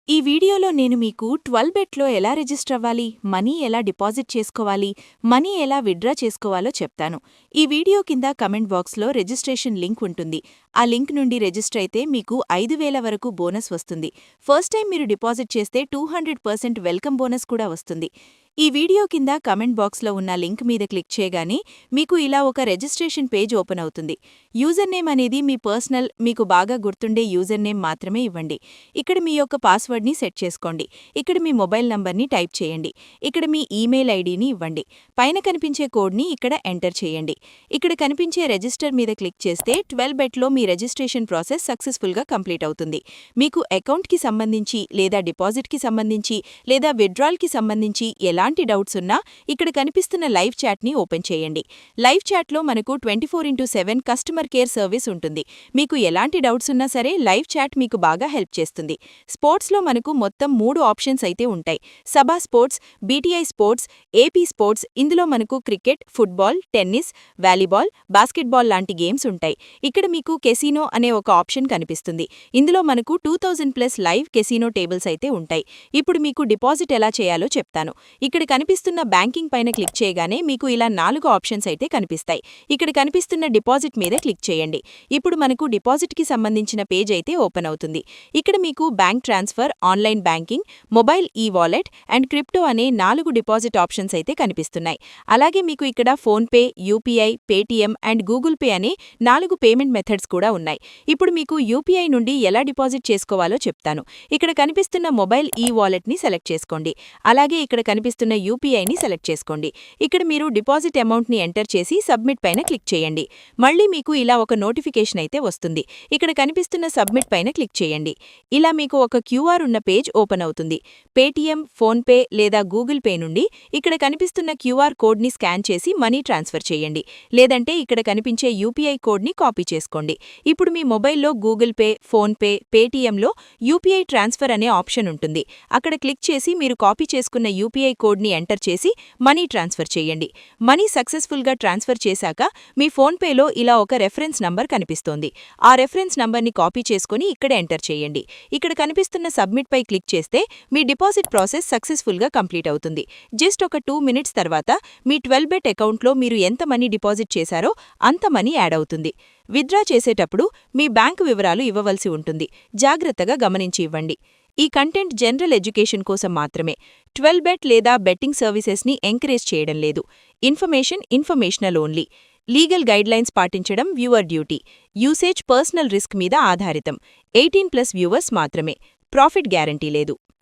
ఈ వీడియోలో నేను మీకు 12 బెట్‌లో ఎలా రిజిస్టర్ అవ్వాలి, మనీ ఎలా డిపాజిట్ చేసుకోవాలి, మనీ ఎలా విత్‌డ్రా చేసుకోవాలో చెప్తాను. ఈ వీడియో కింద కమెంట్ బాక్స్‌లో రిజిస్ట్రేషన్ లింక్ ఉంటుంది. ఆ లింక్ నుండి రిజిస్టర్ అయితే మీకు 5,000 వరకు బోనస్ వస్తుంది. ఫస్ట్ టైం మీరు డిపాజిట్ చేస్తే 200% వెల్కమ్ బోనస్ కూడా వస్తుంది. ఈ వీడియో కింద కమెంట్ బాక్స్‌లో ఉన్న లింక్ మీద క్లిక్ చేయగానే మీకు ఇలా ఒక రిజిస్ట్రేషన్ పేజ్ ఓపెన్ అవుతుంది. యూజర్ నేమ్ అనేది మీ పర్సనల్, మీకు బాగా గుర్తుండే యూజర్ నేమ్ మాత్రమే ఇవ్వండి. ఇక్కడ మీ యొక్క పాస్వర్డ్ని సెట్ చేసుకోండి. ఇక్కడ మీ మొబైల్ నంబర్ని టైప్ చేయండి. ఇక్కడ మీ ఈమెయిల్ ఐడిని ఇవ్వండి. పైన కనిపించే కోడ్ని ఇక్కడ ఎంటర్ చేయండి. ఇక్కడ కనిపించే రిజిస్టర్ మీద క్లిక్ చేస్తే 12 బెట్‌లో మీ రిజిస్ట్రేషన్ ప్రాసెస్ సక్సెస్ఫుల్గా కంప్లీట్ అవుతుంది. మీకు అకౌంట్‌కి సంబంధించి లేదా డిపాజిట్‌కి సంబంధించి లేదా విత్‌డ్రాల్‌కి సంబంధించి ఎలాంటి డౌట్స్ ఉన్నా ఇక్కడ కనిపిస్తున్న లైవ్ చాట్ని ఓపెన్ చేయండి. లైవ్ చాట్లో మనకు 24/7 కస్టమర్ కేర్ సర్వీస్ ఉంటుంది. మీకు ఎలాంటి డౌట్స్ ఉన్నా సరే లైవ్ చాట్ మీకు బాగా హెల్ప్ చేస్తుంది. స్పోర్ట్స్లో మనకు మొత్తం 3 ఆప్షన్స్ అయితే ఉంటాయి. సభా sports, BTI sports, AP sports. ఇందులో మనకు cricket, football, tennis, volleyball, basketball లాంటి గేమ్స్ ఉంటాయి. ఇక్కడ మీకు కెసినో అనే ఒక ఆప్షన్ కనిపిస్తుంది. ఇందులో మనకు 2000+ లైవ్ కెసినో టేబుల్స్ అయితే ఉంటాయి. ఇప్పుడు మీకు డిపాజిట్ ఎలా చేయాలో చెప్తాను. ఇక్కడ కనిపిస్తున్న బ్యాంకింగ్ పైన క్లిక్ చేయగానే మీకు ఇలా 4 ఆప్షన్స్ అయితే కనిపిస్తాయి. ఇక్కడ కనిపిస్తున్న డిపాజిట్ మీద క్లిక్ చేయండి. ఇప్పుడు మనకు డిపాజిట్కి సంబంధించిన పేజ్ అయితే ఓపెన్ అవుతుంది. ఇక్కడ మీకు bank transfer, online banking, mobile e wallet and crypto అనే 4 డిపాజిట్ ఆప్షన్స్ అయితే కనిపిస్తున్నాయి. అలాగే మీకు ఇక్కడ PhonePe, UPI, Paytm and Google Pay అనే 4 పేమెంట్ మెథడ్స్ కూడా ఉన్నాయి. ఇప్పుడు మీకు యూపీఐ నుండి ఎలా డిపాజిట్ చేసుకోవాలో చెప్తాను. ఇక్కడ కనిపిస్తున్న మొబైల్ ఈ-వాలెట్ని సెలెక్ట్ చేసుకోండి. అలాగే ఇక్కడ కనిపిస్తున్న యూపీఐని సెలెక్ట్ చేసుకోండి. ఇక్కడ మీరు డిపాజిట్ అమౌంట్ని ఎంటర్ చేసి సబ్మిట్ పైన క్లిక్ చేయండి. మళ్ళీ మీకు ఇలా ఒక నోటిఫికేషన్ అయితే వస్తుంది. ఇక్కడ కనిపిస్తున్న సబ్మిట్ పైన క్లిక్ చేయండి. ఇలా మీకు ఒక క్యూఆర్ ఉన్న పేజ్ ఓపెన్ అవుతుంది. పేటీఎం, ఫోన్పే లేదా గూగుల్ పే నుండి ఇక్కడ కనిపిస్తున్న క్యూఆర్ కోడ్ని స్కాన్ చేసి మనీ ట్రాన్స్ఫర్ చేయండి. లేదంటే ఇక్కడ కనిపించే యూపీఐ కోడ్ని కాపీ చేసుకోండి. ఇప్పుడు మీ మొబైల్లో గూగుల్ పే, ఫోన్పే, పేటీఎంలో యూపీఐ ట్రాన్స్ఫర్ అనే ఆప్షన్ ఉంటుంది. అక్కడ క్లిక్ చేసి మీరు కాపీ చేసుకున్న యూపీఐ కోడ్ని ఎంటర్ చేసి మనీ ట్రాన్స్ఫర్ చేయండి. మనీ సక్సెస్ఫుల్గా ట్రాన్స్ఫర్ చేశాక మీ ఫోన్పేలో ఇలా ఒక రెఫరెన్స్ నంబర్ కనిపిస్తోంది. ఆ రెఫరెన్స్ నంబర్ని కాపీ చేసుకుని ఇక్కడ ఎంటర్ చేయండి. ఇక్కడ కనిపిస్తున్న సబ్మిట్ పై క్లిక్ చేస్తే మీ డిపాజిట్ ప్రాసెస్ సక్సెస్ఫుల్గా కంప్లీట్ అవుతుంది. జస్ట్ ఒక 2 మినిట్స్ తర్వాత మీ 12 బెట్ అకౌంట్లో మీరు ఎంత మనీ డిపాజిట్ చేశారో అంత మనీ యాడ్ అవుతుంది. విత్‌డ్రా చేసేటప్పుడు మీ బ్యాంకు వివరాలు ఇవ్వవలసి ఉంటుంది. జాగ్రత్తగా గమనించి ఇవ్వండి. ఈ కంటెంట్ జనరల్ ఎడ్యుకేషన్ కోసం మాత్రమే. 12 బెట్ లేదా బెట్టింగ్ సర్వీసెస్ని ఎంకరేజ్ చేయడం లేదు. Informational only. లీగల్ గైడ్లైన్స్ పాటించడం viewer duty. Usage personal risk మీద ఆధారితం. 18+ వ్యూవర్స్ మాత్రమే. ప్రాఫిట్ గ్యారంటీ లేదు.